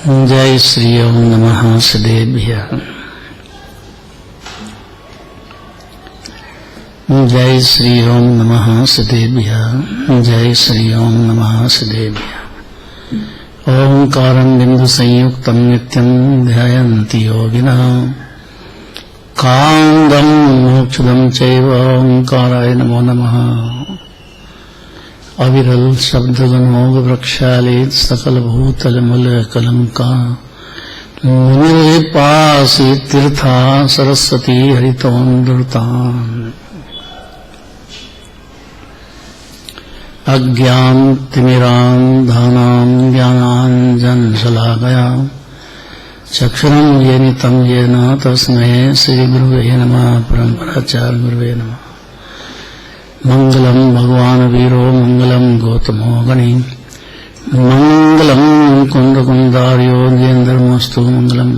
जय श्री ओम नमः सदेभ्यः। जय श्री ओम नमः सदेभ्यः। जय श्री ओम नमः सदेभ्यः। ओंकारं बिंदु संयुक्तं नित्यं ध्यायन्ति योगिनः कांदं मोक्षदं चैव ओंकाराय नमो नमः। अविरल शब्द गणोग वृक्षालेत सकल भूतल मूल कलंका मुनि पासी तीर्था सरस्वती हरितोन्दृतान् अज्ञान तिमिरान्धानां ज्ञानाञ्जन शलाकया चक्षुरं येनितं येन तस्मै श्री गुरुवे नमः। परम्पराचार्य गुरुवे नमः। मंगलम भगवान वीरो मंगलम गौतमो गणी मंगलम कुंद कुंदार्यो गेन्द्रमस्तु मंगलम।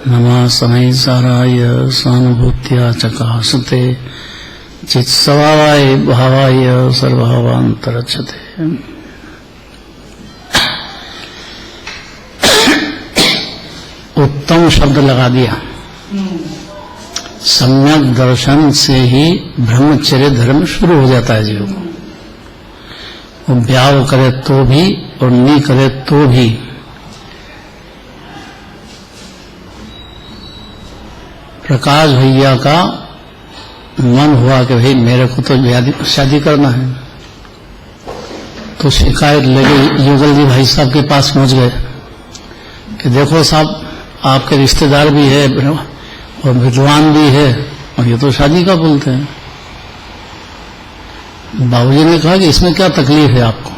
नमः समय साराय सानुभूत्या चकाशते चित्सवाय भावाय सर्वभावान्तरक्षते। उत्तम शब्द लगा दिया। सम्यक दर्शन से ही ब्रह्मचर्य धर्म शुरू हो जाता है जीव को। वो ब्याह करे तो भी और नहीं करे तो भी प्रकाश भैया का मन हुआ कि भाई मेरे को तो शादी करना है, तो शिकायत लगी युगल जी भाई साहब के पास पहुंच गए कि देखो साहब आपके रिश्तेदार भी है और विद्वान भी है और ये तो शादी का बोलते हैं। बाबूजी ने कहा कि इसमें क्या तकलीफ है आपको,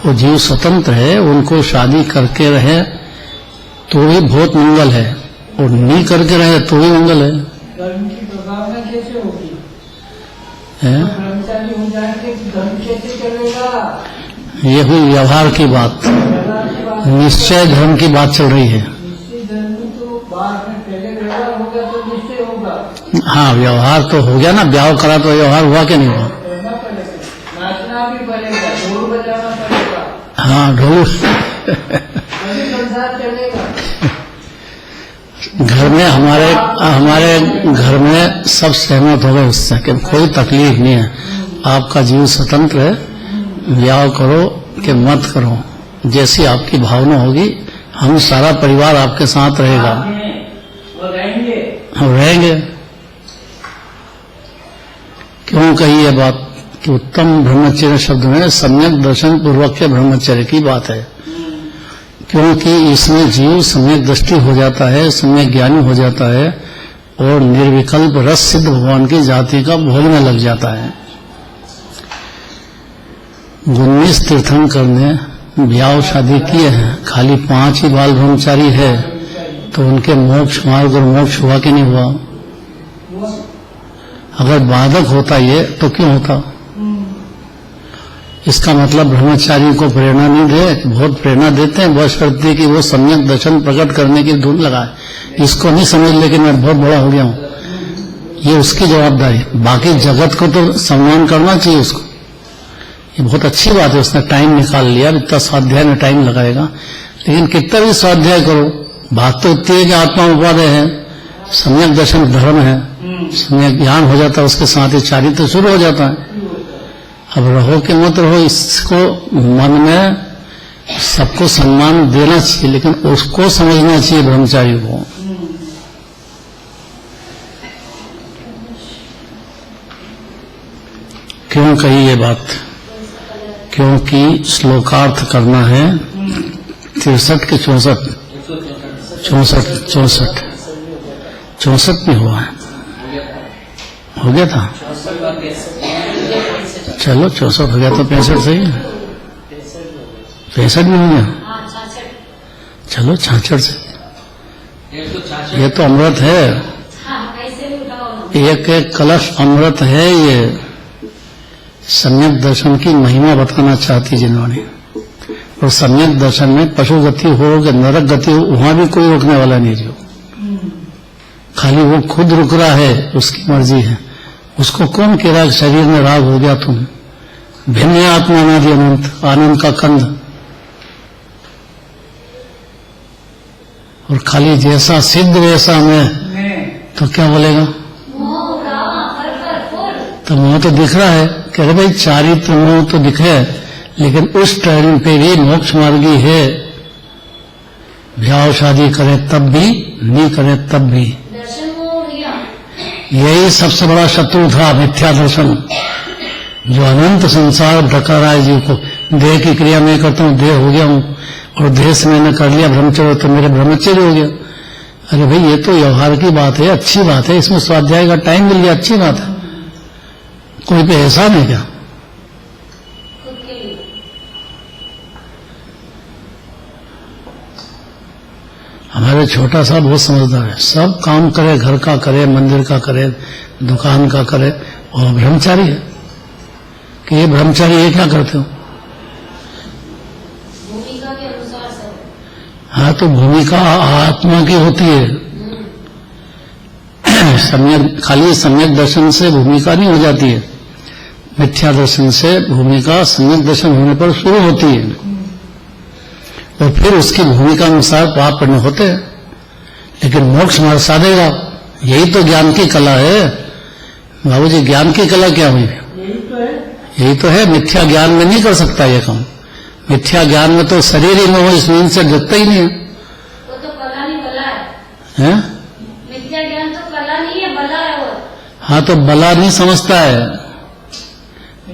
वो जीव स्वतंत्र है, उनको शादी करके रहे तो भी बहुत मंगल है और नहीं करके रहे तो भी मंगल है। धर्म की प्रभावना कैसे होगी? ब्रह्मचारी हो जाएंगे धर्म कैसे चलेगा? ये हुई व्यवहार की बात, निश्चय धर्म की बात चल रही है। हाँ व्यवहार तो हो गया ना, ब्याह करा तो व्यवहार हुआ कि नहीं हुआ? नाचना भी पड़ेगा, ढोल बजाना पड़ेगा। हाँ ढोल संसार चलेगा। घर में हमारे घर में सब सहमत हो गए उससे कि कोई तकलीफ नहीं है, आपका जीव स्वतंत्र है, ब्याह करो कि मत करो, जैसी आपकी भावना होगी हम सारा परिवार आपके साथ रहेगा। हम रहेंगे। क्यों कही ये बात कि उत्तम ब्रह्मचर्य शब्द में सम्यक दर्शन पूर्वक के ब्रह्मचर्य की बात है, क्योंकि इसमें जीव सम्यक दृष्टि हो जाता है, सम्यक ज्ञानी हो जाता है और निर्विकल्प रस सिद्ध भगवान की जाति का भोगने लग जाता है। 19 तीर्थंकर ने ब्याह शादी किए हैं, खाली 5 ही बाल ब्रह्मचारी है, तो उनके मोक्ष मार्ग और मोक्ष हुआ कि नहीं हुआ? अगर बाधक होता ये तो क्यों होता? इसका मतलब ब्रह्मचारी को प्रेरणा नहीं दे, बहुत प्रेरणा देते हैं, बहुत शर्त कि वो सम्यक दर्शन प्रकट करने की धुन लगाए। इसको नहीं समझ लेकिन मैं बहुत बड़ा हो गया हूं, ये उसकी जवाबदारी। बाकी जगत को तो सम्मान करना चाहिए उसको, ये बहुत अच्छी बात है, उसने टाइम निकाल लिया, इतना स्वाध्याय में टाइम लगाएगा। लेकिन कितना भी स्वाध्याय करो, बात तो इतनी है कि आत्मा उपादेय है, सम्यक दर्शन धर्म है, सम्यक ज्ञान हो जाता है, उसके साथ ही चारित्र शुरू हो जाता है। अब रहो कि मत रहो, इसको मन में सबको सम्मान देना चाहिए, लेकिन उसको समझना चाहिए ब्रह्मचारी को। क्यों कही ये बात? क्योंकि श्लोकार्थ करना है 63 के 64 में हुआ है, हो गया था। चलो 64 हो गया तो 65 सही है, 65 भी हो गया। चलो 66 से ये तो अमृत है, एक एक कलश अमृत है। ये सम्यक दर्शन की महिमा बताना चाहती जिन्होंने, और सम्यक दर्शन में पशु गति हो कि नरक गति हो, वहां भी कोई रोकने वाला नहीं जो, खाली वो खुद रुक रहा है, उसकी मर्जी है। उसको कौन कह रहा है शरीर में राग हो गया तुम? भिन्न आत्मा अनादि अनंत, आनंद का कंद, और खाली जैसा सिद्ध वैसा मैं, तो क्या बोलेगा? तो मोह तो दिख रहा है, कह रहे भाई चारित्र मोह तो दिख है, लेकिन उस टाइम पे भी मोक्ष मार्गी है। ब्याह शादी करे तब भी, नहीं करे तब भी। यही सबसे बड़ा शत्रु था, मिथ्या दर्शन, जो अनंत संसार ढका रहा है जीव को। देह की क्रिया मैं करता हूँ, देह हो गया हूँ, और देह से मैंने कर लिया ब्रह्मचर्य, तो मेरे ब्रह्मचर्य हो गया। अरे भाई ये तो व्यवहार की बात है, अच्छी बात है, इसमें स्वाध्याय का टाइम मिल गया, अच्छी बात है। कोई पे एहसान है क्या? हमारे छोटा सा बहुत समझदार है, सब काम करे, घर का करे, मंदिर का करे, दुकान का करे, और ब्रह्मचारी है कि ये ब्रह्मचारी ये क्या करते हो? भूमिका के अनुसार सब। हाँ, तो भूमिका आत्मा की होती है। सम्यक, खाली सम्यक दर्शन से भूमिका नहीं हो जाती है, मिथ्या दर्शन से भूमिका सम्यक दर्शन होने पर शुरू होती है, और फिर उसकी भूमिका अनुसार पाप पुण्य होते हैं। लेकिन मोक्ष मार्ग साधेगा, यही तो ज्ञान की कला है। बाबूजी, ज्ञान की कला क्या हुई? यही तो है। मिथ्या ज्ञान में नहीं कर सकता ये काम। मिथ्या ज्ञान में तो शरीर ही में हो, इस नींद से जगता ही नहीं है। वो तो कला नहीं, बला है। हैं? मिथ्या ज्ञान तो कला नहीं है, बला है वो। हाँ, तो बला नहीं समझता है,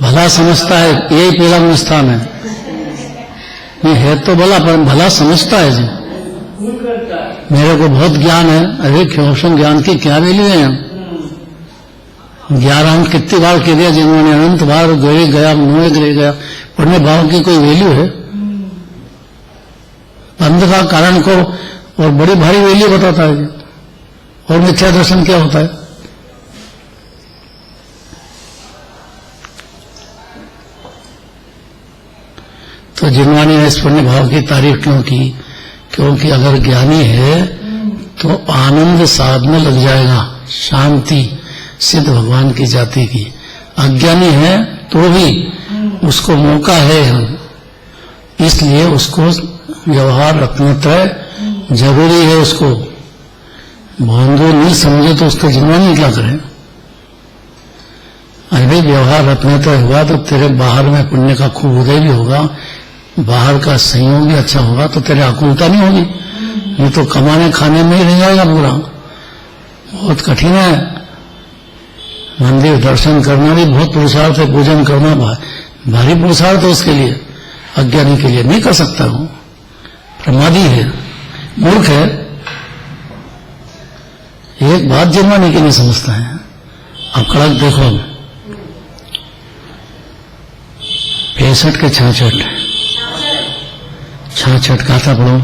भला समझता है, यही पहला स्थान है। नहीं है तो भला, पर भला समझता है जी। मेरे को बहुत ज्ञान है। अरे क्यों ज्ञान की क्या वैल्यू है? 11 कितनी बार कह दिया जिन्होंने, अनंत बार गए गया, मुँह गिरे गया, पढ़ने भाव की कोई वैल्यू है? बंध का कारण को और बड़ी भारी वैल्यू बताता है। और मिथ्या दर्शन क्या होता है? तो जिन्होंने इस पुण्य भाव की तारीफ क्यों की? क्योंकि अगर ज्ञानी है तो आनंद साधने लग जाएगा, शांति सिद्ध भगवान की जाति की। अज्ञानी है तो भी उसको मौका है, इसलिए उसको व्यवहार रखना तय जरूरी है। उसको भोंदू नहीं समझे तो उसको जिन्होंने क्या करे? अरे व्यवहार रखना तय हुआ तो तेरे बाहर में पुण्य का खूब उदय भी होगा, बाहर का संयोग भी अच्छा होगा, तो तेरे आकुलता नहीं होगी। ये तो कमाने खाने में ही रह जाएगा पूरा। बहुत कठिन है। मंदिर दर्शन करना भी बहुत पुरुषार्थ है, पूजन करना भारी पुरुषार्थ है उसके लिए। अज्ञानी के लिए नहीं कर सकता, वो प्रमादी है, मूर्ख है। एक बात जन्माने की नहीं समझता है। अब कड़क देखो, 65 के 66 गाथा पढ़ो।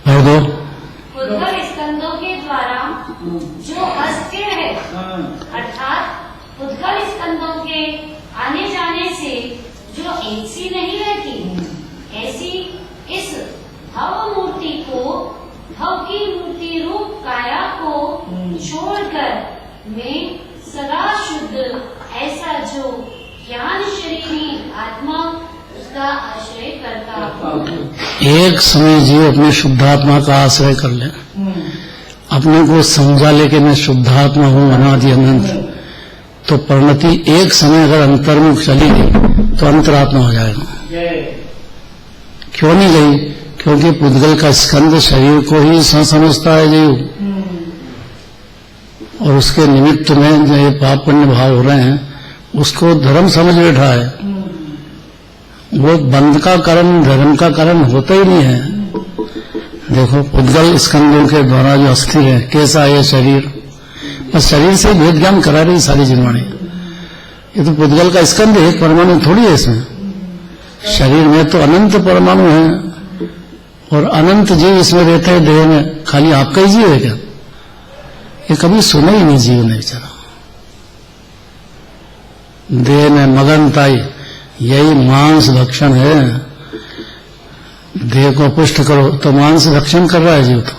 पढ़ दो। उद्भव स्कंदों के द्वारा जो अस्थिर है, अर्थात उद्भव स्कंदों के आने जाने से जो एक सी नहीं रहती, ऐसी इस भव मूर्ति को, भव की मूर्ति रूप काया को छोड़कर मैं सदा शुद्ध ऐसा जो ज्ञान शरीरी आत्मा उसका आश्रय करता हूँ। एक समय जीव अपने शुद्धात्मा का आश्रय कर ले, अपने को समझा ले कि मैं शुद्धात्मा हूँ, अनादि अनंत, तो परिणति एक समय अगर अंतर्मुख चली गई तो अंतरात्मा हो जाएगा। क्यों नहीं गई? क्योंकि पुद्गल का स्कंद शरीर को ही समझता है जीव, और उसके निमित्त में जो ये पाप पुण्य भाव हो रहे हैं उसको धर्म समझ बैठा है। वो बंध का कारण धर्म का कारण होता ही नहीं है। देखो पुद्गल स्कंदों के द्वारा जो अस्थिर है, कैसा है शरीर, बस शरीर से भेद ज्ञान करा रही सारी जिनवाणी। ये तो पुद्गल का स्कंद है, एक परमाणु थोड़ी है इसमें। शरीर में तो अनंत परमाणु है, और अनंत जीव इसमें रहते हैं देह में। खाली आपका ही जीव है क्या? ये कभी सुना ही नहीं जीव ने बेचारा। देह में मगनताई, यही मांस भक्षण है। देह को पुष्ट करो, तो मानसिक रक्षण कर रहा है जीव। तो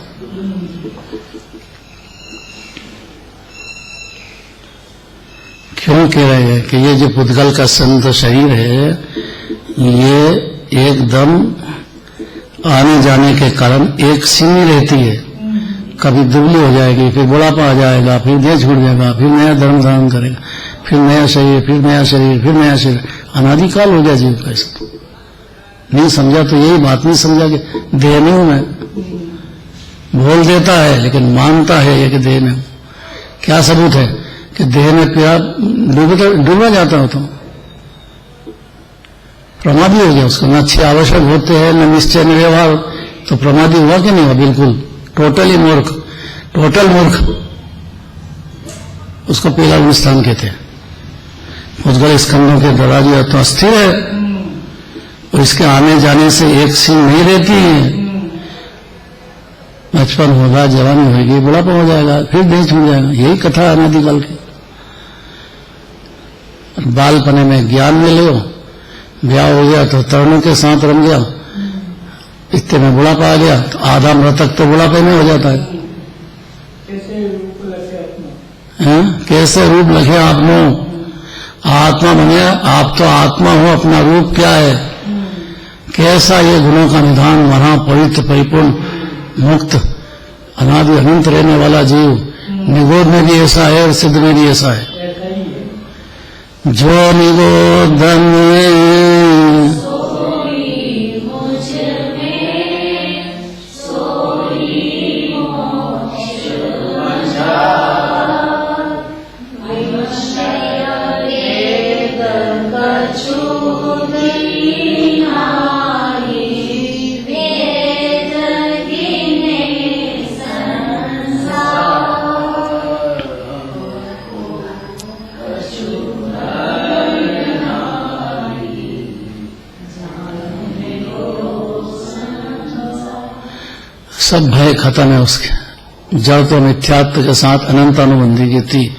क्यों कह रहे हैं कि ये जो पुद्गल का संत शरीर है, ये एकदम आने जाने के कारण एक सी नहीं रहती है। कभी दुबली हो जाएगी, फिर बुढ़ापा आ जाएगा, फिर देह छूट जाएगा, फिर नया धर्म धारण करेगा, फिर नया शरीर, फिर नया शरीर, फिर नया शरीर। अनादिकाल हो गया जीव का। इसको नहीं समझा तो यही बात नहीं समझा कि देह नहीं हूं मैं। बोल देता है लेकिन मानता है ये कि देह में हूं। क्या सबूत है कि देह में प्यार डूबा जाता हो तो प्रमादी हो गया। उसको न अच्छे आवश्यक होते हैं, न निश्चय न व्यवहार, तो प्रमादी हुआ कि नहीं हुआ? बिल्कुल टोटली मूर्ख, टोटल मूर्ख। उसको पहला स्थान कहते हैं। पुद्गल स्कंदों के दराजी तो अस्थिर है, और इसके आने जाने से एक सीन नहीं रहती है। बचपन होगा, जवानी होगी, बुढ़ापा हो जाएगा, फिर देह छूट जाएगा। यही कथा है अनादिकाल की। बालपने में ज्ञान मिले, ब्याह हो गया तो तरुणों के साथ रम गया, इतने में बुढ़ापा आ गया तो आधा मृतक तो बुढ़ापे में हो जाता है। कैसे रूप लगे आपने? आत्मा बने, आप तो आत्मा हो, अपना रूप क्या है? कैसा ये गुणों का निधान, महा पवित्र परिपूर्ण मुक्त अनादि अनंत रहने वाला जीव, निगोद में भी ऐसा है और सिद्ध में भी ऐसा है। जो निगोद में सब भय खत्म है उसके। जड़ तो मिथ्यात्व के साथ अनंत अनुबंधी की थी,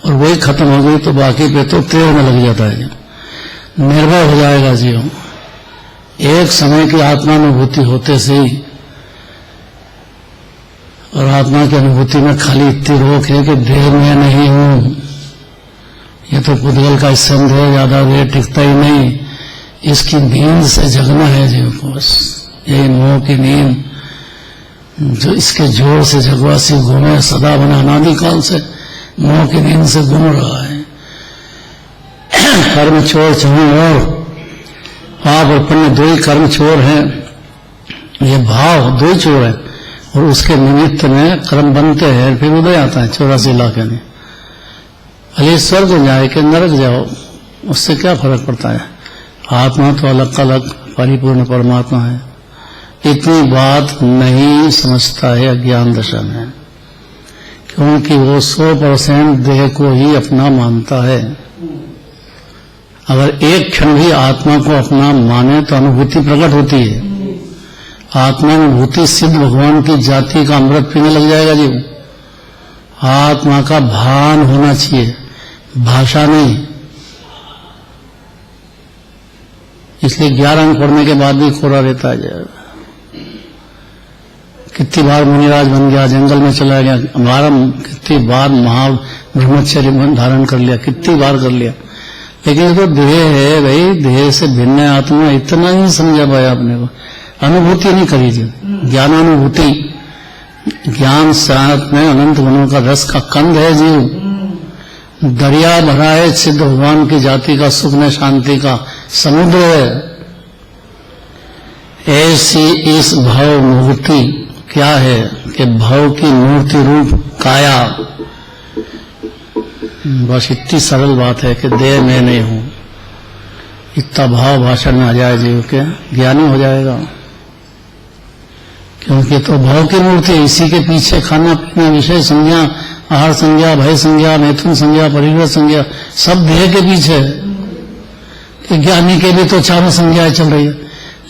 और वही खत्म हो गई तो बाकी पे तो तेल में लग जाता है। निर्भय हो जाएगा जीव। एक समय की आत्मानुभूति होते से ही, और आत्मा की अनुभूति में खाली इतनी रोक है कि देह में नहीं हूं। ये तो पुद्गल का स्कंध है, ज्यादा देर टिकता ही नहीं। इसकी नींद से जगना है जीव को। बस यही मोह की नींद जो इसके जोर से जगवासी घूमे सदा बना, अनादिकाल से मोह की नींद से घूम रहा है। कर्म चोर चहु और पाप और पुण्य दो ही कर्म चोर हैं। ये भाव दो ही चोर है, और उसके निमित्त में कर्म बनते हैं, फिर उदय आता है 84 लाख में। भले स्वर्ग जाए कि नरक जाओ, उससे क्या फर्क पड़ता है? आत्मा तो अलग अलग परिपूर्ण परमात्मा है। इतनी बात नहीं समझता है अज्ञान दशा में, क्योंकि वो 100% देह को ही अपना मानता है। अगर एक क्षण भी आत्मा को अपना माने तो अनुभूति प्रकट होती है। आत्मानुभूति सिद्ध भगवान की जाति का अमृत पीने लग जाएगा जीव। आत्मा का भान होना चाहिए, भाषा नहीं। इसलिए 11 अंक पढ़ने के बाद भी खोरा रहता है। कितनी बार मुनिराज बन गया, जंगल में चला गया, हमारा कितनी बार महा ब्रह्मचर्य धारण कर लिया, कितनी बार कर लिया। लेकिन ये तो देह है भाई, देह से भिन्न आत्मा, इतना ही समझा पाया अपने को। अनुभूति नहीं करी थी, ज्ञानानुभूति। ज्ञान साथ में अनंत गुणों का रस का कंद है जीव। दरिया भरा है सिद्ध भगवान की जाति का, सुख में शांति का समुद्र है। ऐसी इस भाव मूर्ति क्या है कि भाव की मूर्ति रूप काया। बस इतनी सरल बात है कि देह में नहीं हूं। इतना भाव भाषण में आ जाए जीव के, ज्ञानी हो जाएगा। क्योंकि तो भाव की मूर्ति, इसी के पीछे खाना पीना, विषय संज्ञा, आहार संज्ञा, भय संज्ञा, मैथुन संज्ञा, परिग्रह संज्ञा, सब देह के पीछे है। ज्ञानी के भी तो चारों संज्ञाएं चल रही है,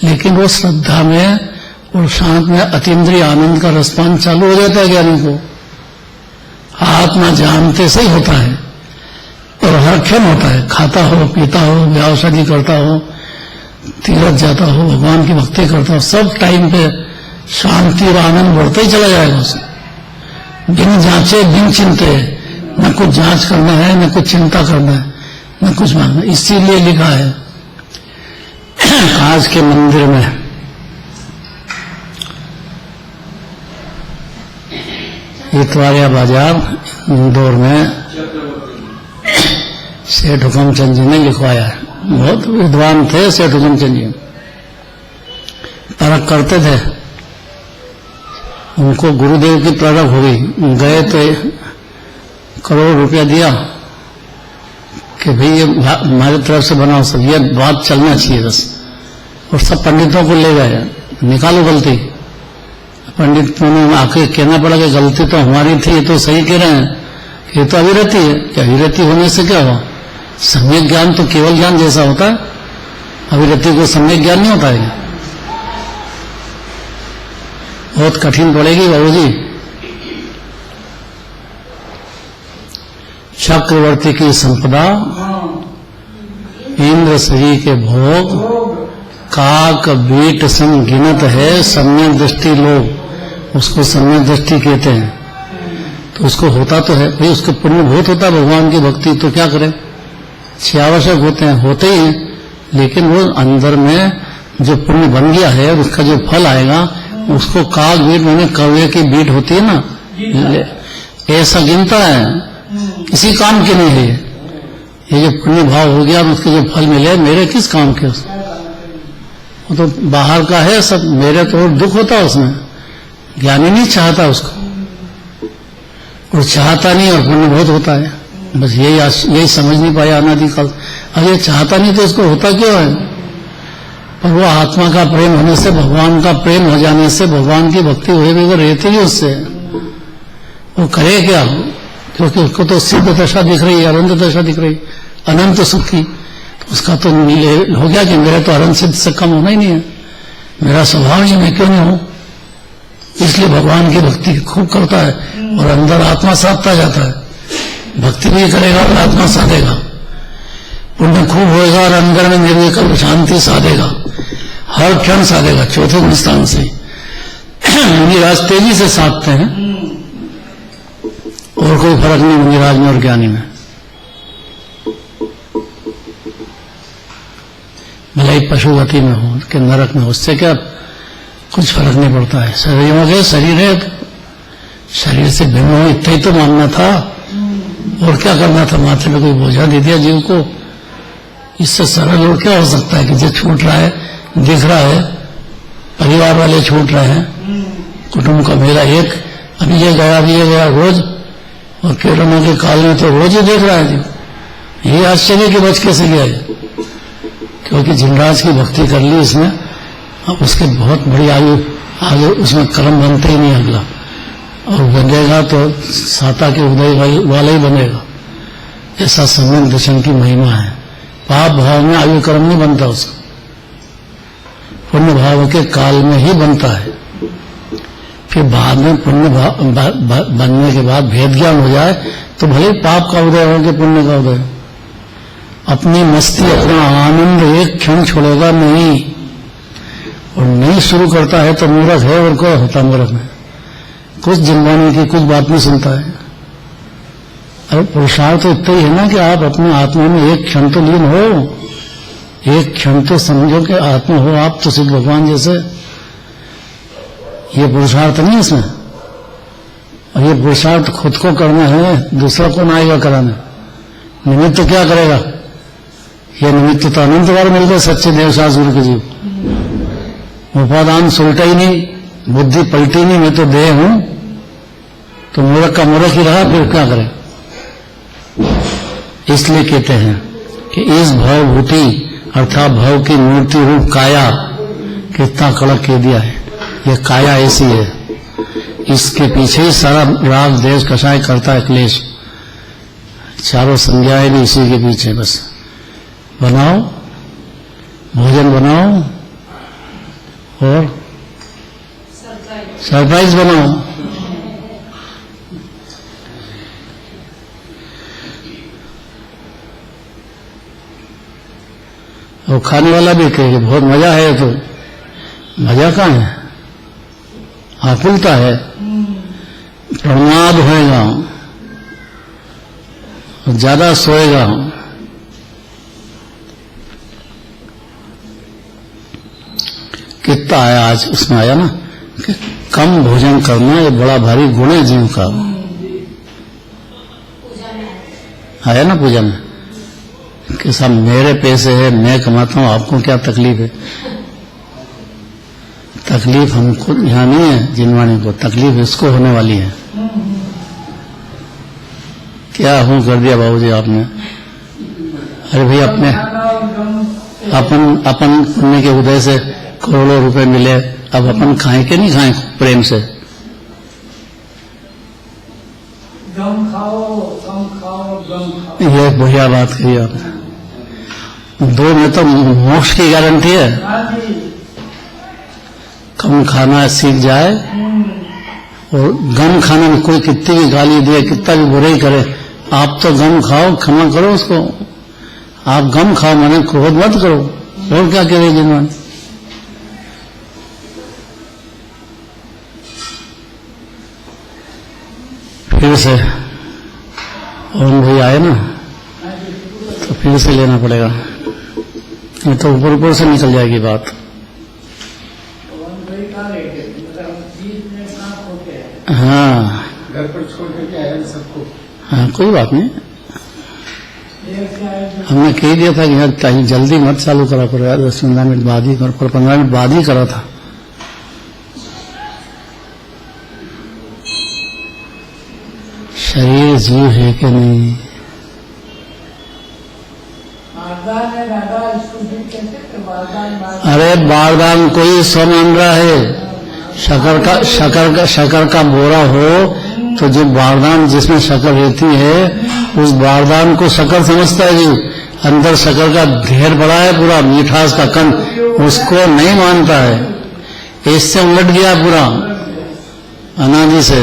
लेकिन वो श्रद्धा में और शांत में अतीन्द्रिय आनंद का रसपान चालू हो जाता है ज्ञानी को। आत्मा जानते से ही होता है, और हर क्षण होता है। खाता हो, पीता हो, व्याव शादी करता हो, तीरथ जाता हो, भगवान की भक्ति करता हो, सब टाइम पे शांति और आनंद बढ़ता ही चला जाएगा उसे, बिन जांचे बिन चिंते। न कुछ जांच करना है, न कुछ चिंता करना है, न कुछ मांगना। इसीलिए लिखा है कांच के मंदिर में इतवारिया बाजार इंदौर में सेठ हुकमचंद जी ने लिखवाया है। बहुत विद्वान थे सेठ हुकमचंद जी, परख करते थे। उनको गुरुदेव की परख हो गई, गए तो करोड़ रुपया दिया कि भाई ये हमारी तरफ से बनाओ, सब ये बात चलना चाहिए बस। और सब पंडितों को ले गए, निकालो गलती। पंडितों ने आके कहना पड़ा कि गलती तो हमारी थी, ये तो सही कह रहे हैं, ये तो अविरति है। कि अविरति होने से क्या हुआ? सम्यक ज्ञान तो केवल ज्ञान जैसा होता है, अविरति को सम्यक ज्ञान नहीं होता है। बहुत कठिन पड़ेगी बाबूजी। चक्रवर्ती की संपदा, इंद्र श्री के भोग, काक बीट सम गिनत है, सम्यक दृष्टि लोग उसको सम्यक दृष्टि कहते हैं। तो उसको होता तो है भाई, उसको पुण्य बहुत होता है भगवान की भक्ति, तो क्या करें? 6 आवश्यक होते हैं, होते ही हैं, लेकिन वो अंदर में जो पुण्य बन गया है उसका जो फल आएगा उसको काक बीट, मैंने कौवे की बीट होती है ना, ऐसा गिनता है, किसी काम के नहीं है। ये जो पुण्य भाव हो गया और उसके जो फल मिले, मेरे किस काम के? वो तो बाहर का है सब, मेरे तो और दुख होता है उसमें। ज्ञानी नहीं चाहता उसको, और चाहता नहीं, और पुण्य बहुत होता है। बस यही समझ नहीं पाया अनादिकाल। अब ये चाहता नहीं तो इसको होता क्यों है? पर वो आत्मा का प्रेम होने से, भगवान का प्रेम हो जाने से, भगवान की भक्ति हुए भी वो रहते ही उससे। वो करे क्या? क्योंकि उसको तो सिद्ध दशा दिख रही है, अनंत दशा दिख रही, अनंत सुख की। तो उसका तो हो गया कि मेरे तो अनंत सिद्ध से कम होना ही नहीं है, मेरा स्वभाव ही, मैं क्यों नहीं हूं? इसलिए भगवान की भक्ति खूब करता है और अंदर आत्मा साधता जाता है। भक्ति भी करेगा और आत्मा साधेगा, पुण्य खूब होएगा और अंदर में निर्विकल्प शांति साधेगा, हर क्षण साधेगा। चौथे स्थान से मुनिराज तेजी से साधते हैं, और कोई फर्क नहीं मुनिराज में और ज्ञानी में। भले ही पशुवती में हो कि नरक में हो, उससे क्या कुछ फर्क नहीं पड़ता है। शरीरों के शरीर है, शरीर से भिन्न हो इतना ही तो मानना था, और क्या करना था? माथे में कोई बोझा दे दिया जीव को। इससे सरल और क्या हो सकता है कि जो छूट रहा है, दिख रहा है, परिवार वाले छूट रहे हैं, कुटुंब का मेरा एक, अभी ये गया रोज, और कोरोना के काल में तो रोज ही देख रहा है जी। ये आश्चर्य की बच कैसे गया है? क्योंकि जिनराज की भक्ति कर ली इसने, अब उसके बहुत बड़ी आयु आगे, उसमें कर्म बनते ही नहीं अगला, और बनेगा तो साता के उदय वाला ही बनेगा। ऐसा सम्यक दर्शन की महिमा है। पाप भाव में आयु कर्म नहीं बनता उसका, पुण्य भाव के काल में ही बनता है। फिर बाद में पुण्य बनने के बाद भेद ज्ञान हो जाए तो भले पाप का उदय हो कि पुण्य का उदय। अपनी मस्ती, अपना आनंद एक क्षण छोड़ेगा नहीं, और नहीं शुरू करता है तो मूर्ख है। और क्या होता मूर्ख में? कुछ जिंदाने की कुछ बात नहीं सुनता है। अरे पुरुषार्थ तो इतना ही है ना कि आप अपने आत्मा में एक क्षण तो लीन हो, एक क्षण तो समझो कि आत्मा हो आप तो सिद्ध भगवान जैसे। ये पुरुषार्थ नहीं इसमें, और ये पुरुषार्थ खुद को करना है, दूसरा को ना आएगा कराना। निमित्त तो क्या करेगा? ये निमित्त तो अनंत बार मिलते सच्चे देवशास्त्र के जीव। उपादान सुलटा ही नहीं, बुद्धि पलटी नहीं, मैं तो देह हूं, तो मूर्ख का मूर्ख ही रहा, फिर क्या करें? इसलिए कहते हैं कि इस भवभूति अर्थात भव की मूर्ति रूप काया कितना कड़क कह दिया है। यह काया ऐसी है, इसके पीछे ही सारा राग देश कषाय करता है क्लेश। चारों संज्ञाएं भी इसी के पीछे। बस बनाओ, भोजन बनाओ और सरप्राइज बनाओ। और खाने वाला भी कहे बहुत मजा है, तो मजा कहाँ है, आकुलता है, प्रमाद होएगा, ज्यादा सोएगा। कितना आया आज उसमें आया ना कि कम भोजन करना ये बड़ा भारी गुण है जीव का, आया ना पूजा में कि सब मेरे पैसे है, मैं कमाता हूं, आपको क्या तकलीफ है। तकलीफ हमको यहाँ नहीं है, जिनवाणी को तकलीफ इसको होने वाली है। क्या हूं कर दिया बाबूजी आपने। अरे भाई अपने अपन पुण्य के उदय से करोड़ों रुपए मिले, अब अपन खाएं कि नहीं खाएं प्रेम से। गम खाओ गम खाओ गम खाओ। ये बढ़िया बात कही आपने। दो में तो मोक्ष की गारंटी है। हाँ जी। कम खाना सीख जाए, और गम खाने में कोई कितनी भी गाली दे, कितना भी बुराई करे, आप तो गम खाओ, क्षमा करो उसको। आप गम खाओ माने क्रोध मत करो, और क्या कह रहे जिनवान। फिर से ओम भाई आए ना, तो फिर से लेना पड़ेगा, नहीं तो ऊपर ऊपर से निकल जाएगी बात। हाँ घर पर छोड़ के आए सबको। हाँ कोई बात नहीं, हमने कह दिया था कि यार कहीं जल्दी मत चालू करा करो यार, 10-15 मिनट बाद ही करो, पर 15 मिनट बाद ही करा था। शरीर जीव है कि नहीं। अरे बारदान कोई सौ मान रहा है, शकर का बोरा हो तो जो बारदान जिसमें शक्कर रहती है उस बारदान को शक्कर समझता है जी, अंदर शक्कर का ढेर बड़ा है पूरा मिठास का कण, उसको नहीं मानता है। इससे उलट गया पूरा अनादि से।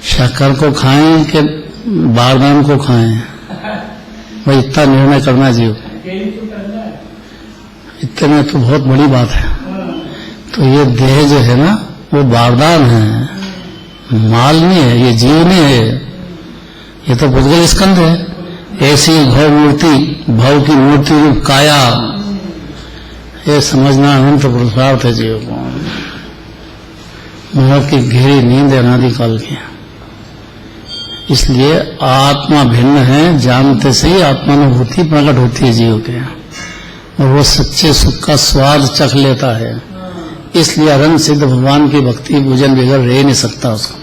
शक्कर को खाएं कि बारदान को खाएं, भाई इतना निर्णय करना जीव, इतने में तो बहुत बड़ी बात है। तो ये देह जो है ना वो बारदान है, माल नहीं है, ये जीव नहीं है, ये तो भूतगल स्कंध है। ऐसी भव मूर्ति, भव की मूर्ति रूप काया, ये समझना अनंत पुरुषार्थ है जीव को। मोह की गहरी नींद है अनादिकाल की। इसलिए आत्मा भिन्न है, जानते से ही आत्मानुभूति प्रकट होती है जीव के, और वो सच्चे सुख का स्वाद चख लेता है। इसलिए अरन सिद्ध भगवान की भक्ति पूजन बगैर रह नहीं सकता उसको।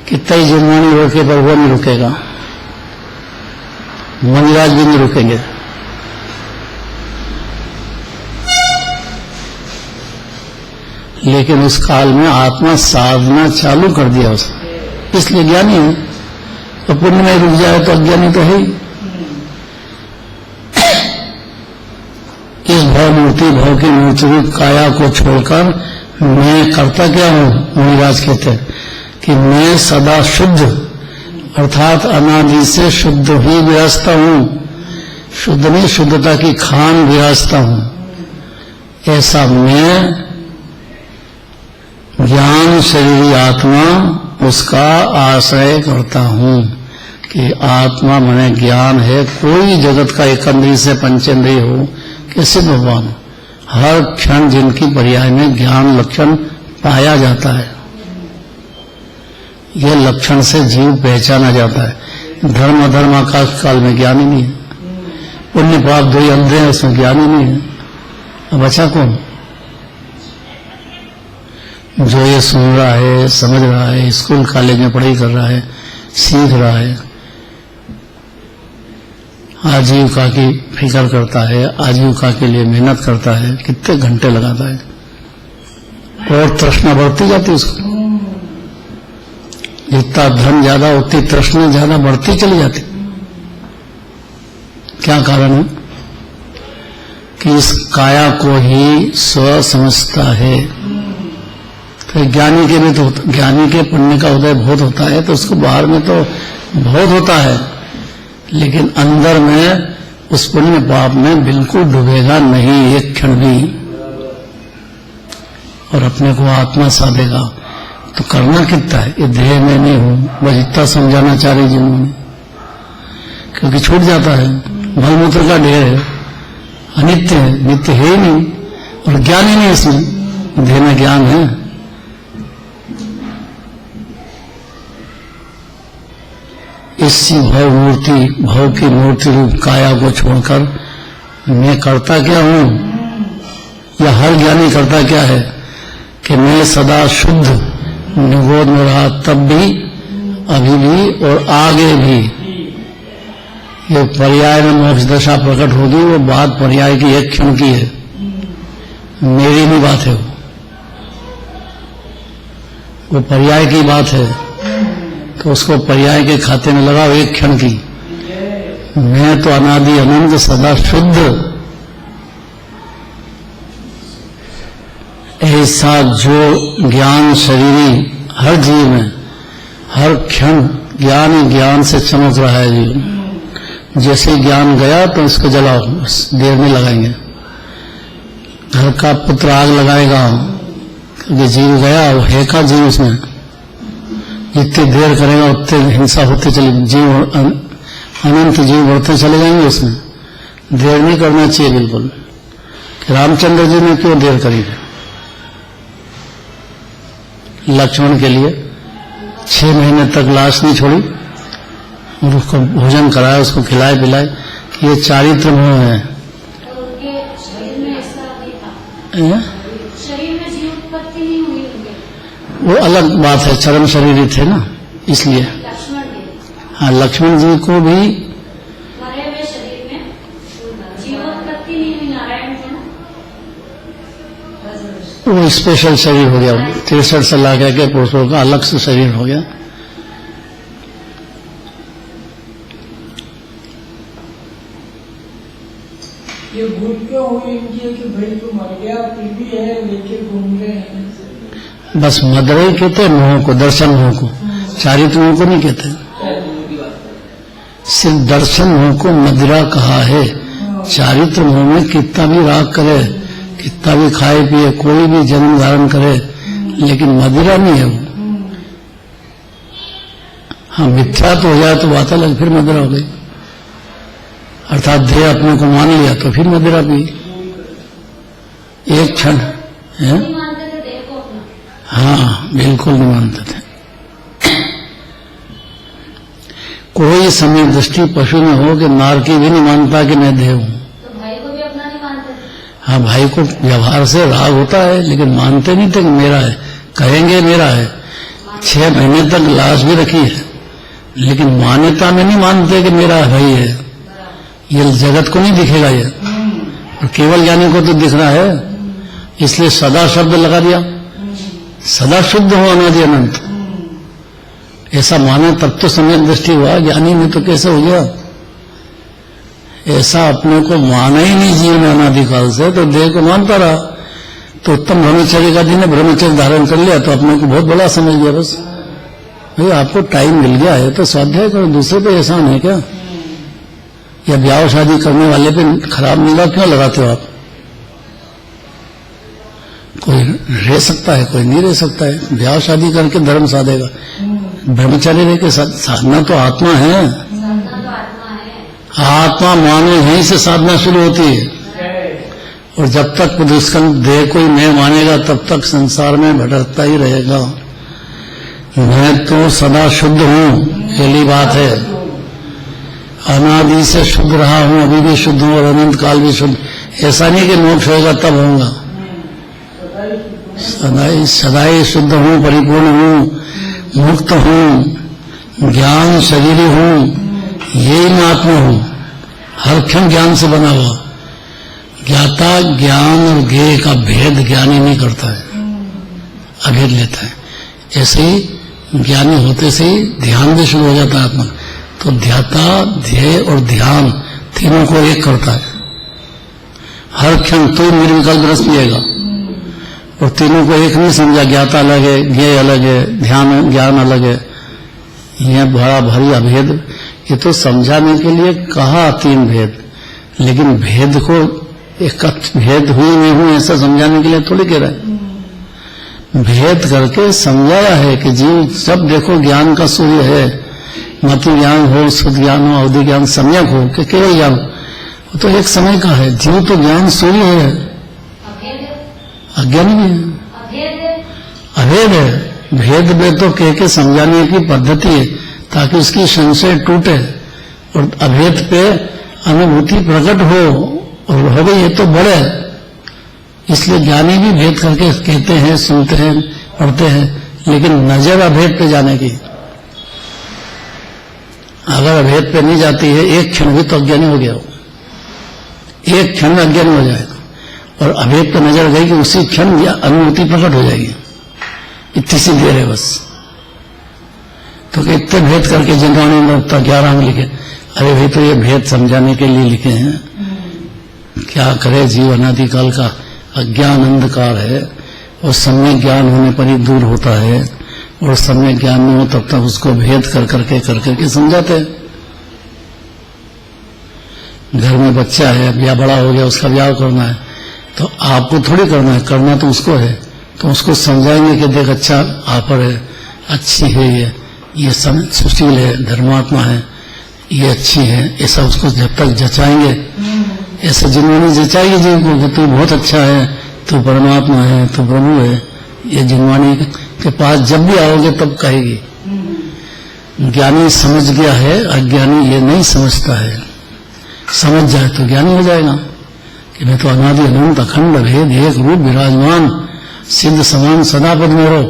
कितना ही जुर्मानी रोके पर वो नहीं रुकेगा, मनिराज भी नहीं रुकेंगे। लेकिन उस काल में आत्मा साधना चालू कर दिया उसने, इसलिए ज्ञानी है। तो पुण्य में रुक जाए तो अज्ञानी तो है ही। इस भव मूर्ति, भव की मूर्ति रूप काया को छोड़कर मैं करता क्या हूं, मुनिराज कहते हैं कि मैं सदा शुद्ध अर्थात अनादि से शुद्ध ही विराजता हूं। शुद्ध नहीं, शुद्धता की खान विराजता हूं। ऐसा मैं ज्ञान शरीरी आत्मा उसका आश्रय करता हूं कि आत्मा मने ज्ञान है। कोई जगत का एकंद्रीय से पंचेंद्रिय हो कैसे भगवान, हर क्षण जिनकी पर्याय में ज्ञान लक्षण पाया जाता है, यह लक्षण से जीव पहचाना जाता है। धर्म अधर्म आकाश काल में ज्ञान ही नहीं है, पुण्य पाप दो ही अंधे हैं, उसमें ज्ञान ही नहीं है। अब बचा कौन? जो ये सुन रहा है, समझ रहा है, स्कूल कॉलेज में पढ़ाई कर रहा है, सीख रहा है, आजीविका की फिक्र करता है, आजीविका के लिए मेहनत करता है, कितने घंटे लगाता है, और तृष्णा बढ़ती जाती है उसको। जितना धन ज्यादा होती तृष्णा ज्यादा बढ़ती चली जाती। क्या कारण है? कि इस काया को ही स्व समझता है। तो ज्ञानी के भी तो, ज्ञानी के पुण्य का उदय बहुत होता है तो उसको बाहर में तो बहुत होता है, लेकिन अंदर में उस पुण्य पाप में बिल्कुल डूबेगा नहीं एक क्षण भी, और अपने को आत्मा साधेगा। तो करना कितना है, ये देह में नहीं हूं, बस इतना समझाना चाह रही जिन्होंने, क्योंकि छूट जाता है। मलमूत्र का ढेर है, अनित्य है, नित्य है ही नहीं, और ज्ञान ही नहीं इसमें, देह में ज्ञान है। इसी भव मूर्ति, भव की मूर्ति रूप काया को छोड़कर मैं करता क्या हूं, या हर ज्ञानी करता क्या है कि मैं सदा शुद्ध निगोद में रहा, तब भी, अभी भी और आगे भी। ये पर्याय में मोक्ष दशा प्रकट होगी, वो बात पर्याय की एक क्षण की है, मेरी नहीं बात है, वो पर्याय की बात है। तो उसको पर्याय के खाते में लगाओ एक क्षण की। मैं तो अनादि अनंत सदा शुद्ध, ऐसा जो ज्ञान शरीरी हर जीव में हर क्षण ज्ञान ही ज्ञान से चमक रहा है जीव। जैसे ज्ञान गया तो इसको जलाओ, बस देर में लगाएंगे। घर का पुत्र आग लगाएगा क्योंकि जीव गया, वो है का जीव उसमें, जितनी देर करेगा उतने हिंसा होते चले, जीव अनंत जीव बढ़ते चले जाएंगे उसमें। देर नहीं करना चाहिए बिल्कुल। कि रामचंद्र जी ने क्यों देर करी है? लक्ष्मण के लिए 6 महीने तक लाश नहीं छोड़ी और उसको भोजन कराया, उसको खिलाए पिलाए, कि ये चारित्र मोह है। तो उनके शरीर में ऐसा नहीं था, शरीर में जीव उत्पत्ति नहीं हुई उनके, वो अलग बात है, चरम शरीर थे ना, इसलिए। लक्ष्मण जी, हाँ, लक्ष्मण जी को भी मरे हुए शरीर में जीवोत्पत्ति नहीं हुई, नारायण थे ना, वो स्पेशल शरीर हो गया, 63 साल लगा के पुरुषों का अलग से शरीर हो गया। ये भूल क्यों हुई इनकी कि भाई तो मर गया फिर भी है लेके घूम रहे हैं? बस मदरई कहते हैं मोह को, दर्शन मोह को, चारित्र मोह को नहीं कहते। सिर्फ दर्शन मोह को मदिरा कहा है। चारित्र मोह में कितना भी राग करे, कितना भी खाए पिए, कोई भी जन्म धारण करे, लेकिन मदिरा नहीं है वो। हाँ, मिथ्या तो हो जाए तो बात अलग, फिर मदिरा हो गई। अर्थात देह अपने को मान लिया तो फिर मदिरा पी, एक क्षण है। नहीं मानते थे देह को अपना। हाँ, बिल्कुल नहीं मानते थे। कोई समय दृष्टि पशु में हो कि नार की भी नहीं मानता कि मैं देह हूं। तो भाई को भी अपना नहीं मानते थे। हाँ, भाई को व्यवहार से राग होता है, लेकिन मानते नहीं थे कि मेरा है, कहेंगे मेरा है। 6 महीने तक लाश भी रखी है, लेकिन मान्यता में नहीं मानते कि मेरा भाई है। ये जगत को नहीं दिखेगा ये, और केवल ज्ञानी को तो दिख रहा है, इसलिए सदा शब्द लगा दिया। सदा शुद्ध हो अनादि अनंत, ऐसा माना तब तो सम्यक दृष्टि हुआ। ज्ञानी में तो कैसे हो गया? ऐसा अपने को माना ही नहीं जीवन अनादिकाल से, तो देह को मानता रहा। तो उत्तम ब्रह्मचर्य का दिन ब्रह्मचर्य धारण कर लिया तो अपने को बहुत बड़ा समझ गया। बस भाई आपको टाइम मिल गया है तो स्वाध्याय करो, दूसरे पे एहसान है क्या? या ब्याह शादी करने वाले पे खराब निगाह क्यों लगाते हो आप? कोई रह सकता है, कोई नहीं रह सकता है। ब्याह शादी करके धर्म साधेगा, ब्रह्मचर्य रह के साधना तो आत्मा है। साधना तो आत्मा है। आत्मा मानो यहीं से साधना शुरू होती है, और जब तक उसका देह कोई मैं मानेगा तब तक संसार में भटकता ही रहेगा। मैं तो सदा शुद्ध हूं, पहली बात है। अनादि से शुद्ध रहा हूं, अभी भी शुद्ध हूं और अनंत काल भी शुद्ध। ऐसा नहीं कि मोक्ष होगा तब होगा, सदाई शुद्ध हूं, परिपूर्ण हूं, मुक्त हूं, ज्ञान शरीरी हूं, यही मैं आत्मा हूं, हर क्षण ज्ञान से बना हुआ। ज्ञाता ज्ञान और ज्ञेय का भेद ज्ञानी नहीं करता है, अभेद लेता है। ऐसे ही ज्ञानी होते से ही ध्यान भी शुरू हो जाता है आत्मा। तो ध्याता, ध्येय और ध्यान तीनों को एक करता है। हर क्षण तो निर्विकल्प रस पिएगा, और तीनों को एक नहीं समझा। ज्ञाता अलग है, ज्ञेय अलग है, ध्यान ज्ञान अलग है। यह बड़ा भारी अभेद ये तो समझाने के लिए कहा 3 भेद, लेकिन भेद को एक भेद हुई नहीं हुई ऐसा समझाने के लिए थोड़ी कह रहा है। भेद करके समझाया है कि जीव जब देखो ज्ञान का सूर्य है, मति ज्ञान हो, शुद्ध ज्ञान हो, अवधि ज्ञान, सम्यक हो कि केवल ज्ञान, वो तो एक समय का है। जीव तो ज्ञान सूर्य है, अज्ञानी भी है, अभेद है। भेद में तो कह के समझाने की पद्धति है ताकि उसकी संशय टूटे और अभेद पे अनुभूति प्रकट हो, और हो गई ये तो बड़े, इसलिए ज्ञानी भी भेद करके कहते हैं, सुनते हैं, पढ़ते हैं, लेकिन नजर अभेद पे जाने की। अगर अभेद पे नहीं जाती है एक क्षण भी तो अज्ञानी हो गया हो, एक क्षण में अज्ञानी हो जाएगा, और अभेद पे नजर गई कि उसी क्षण अनुभूति प्रकट हो जाएगी। इतनी सी देर है बस। तो इतने भेद करके जिन्होंने लोग 11 अंग लिखे, अरे भाई तो ये भेद समझाने के लिए लिखे हैं, क्या करे जीव अनादिकाल का अज्ञान अंधकार है, और सम्यक ज्ञान होने पर ही दूर होता है, और सम्यक ज्ञान में हो तब तक उसको भेद कर करके समझाते हैं। घर में बच्चा है, ब्याह बड़ा हो गया, उसका ब्याह करना है, तो आपको थोड़ी करना है, करना तो उसको है, तो उसको समझाएंगे कि देख अच्छा आप है, अच्छी है, ये सुशील है, धर्मात्मा है, ये अच्छी है, ऐसा उसको जब तक जचाएंगे, ऐसे जिन्होंने जचाएगी जीव को कि तू बहुत अच्छा है, तू परमात्मा है, तू प्रभु है, ये जिनवाणी के पास जब भी आओगे तब कहेगी। ज्ञानी समझ गया है, अज्ञानी ये नहीं समझता है। समझ जाए तो ज्ञानी हो जाएगा कि मैं तो अनादि अनंत अखंड भेद एक रूप विराजमान सिद्ध समान सदा पद में रहो।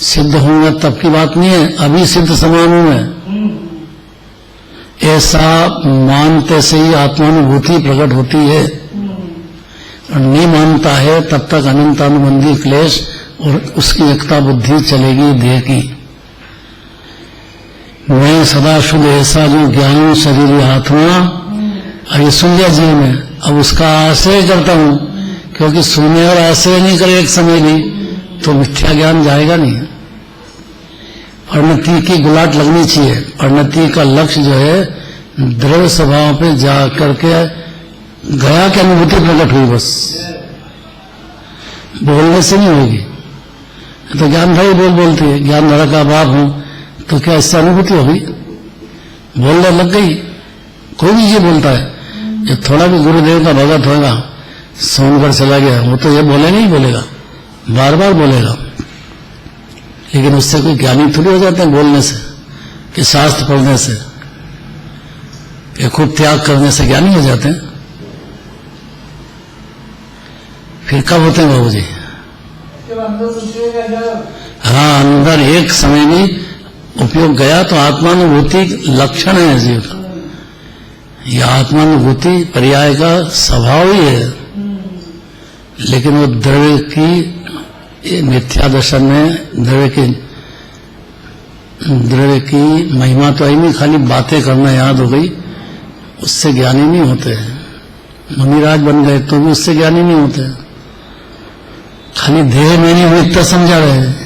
सिद्ध होंगे तब की बात नहीं है, अभी सिद्ध समान हूं मैं, ऐसा मानते से ही आत्मानुभूति प्रकट होती है, और नहीं मानता है तब तक अनंतानुबंधी क्लेश और उसकी एकता बुद्धि चलेगी देह की। मैं सदा शुद्ध ऐसा जो ज्ञान शरीर आत्मा, अभी सुन लिया जीव में, अब उसका आश्रय करता हूं, क्योंकि सुनने और आश्रय नहीं करे एक समय भी तो मिथ्या ज्ञान जाएगा नहीं। परिणति की गुलाट लगनी चाहिए। परिणति का लक्ष्य जो है द्रव्य स्वभाव पे जा करके गया की अनुभूति प्रकट हुई, बस बोलने से नहीं होगी। तो ज्ञानधारी बोलती है, ज्ञानधारा का बाप हूं, तो क्या इससे अनुभूति होगी? बोलने लग गई। कोई भी ये बोलता है, जो थोड़ा भी गुरुदेव का भगत होगा, सोनगढ़ चला गया, वो तो ये बोलेगा ही बोलेगा, बार बार बोलेगा, लेकिन उससे कोई ज्ञानी थोड़ी हो जाते हैं बोलने से, कि शास्त्र पढ़ने से, कि खूब त्याग करने से ज्ञानी हो जाते हैं। फिर कब होते हैं बाबू जी? हाँ, अंदर एक समय में उपयोग गया तो आत्मानुभूति लक्षण है जीव का। यह आत्मानुभूति पर्याय का स्वभाव ही है, लेकिन वो द्रव्य की मिथ्या दर्शन में द्रव्य की महिमा तो आई नहीं, खाली बातें करना याद हो गई, उससे ज्ञानी नहीं होते हैं। मुनिराज बन गए तो भी उससे ज्ञानी नहीं होते, खाली देह में नहीं हुई इतना समझा रहे हैं।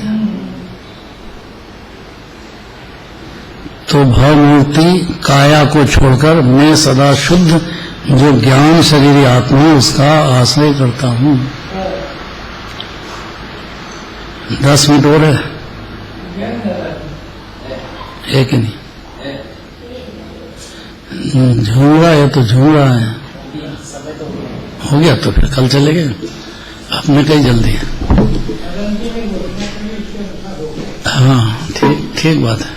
तो भवमूर्ति काया को छोड़कर मैं सदा शुद्ध जो ज्ञान शरीर आत्मा उसका आश्रय करता हूं। 10 मिनट और है कि नहीं? झूम रहा है तो झूम रहा है, हो गया तो फिर कल चले गए, अपने कहीं जल्दी है। हाँ, ठीक बात है।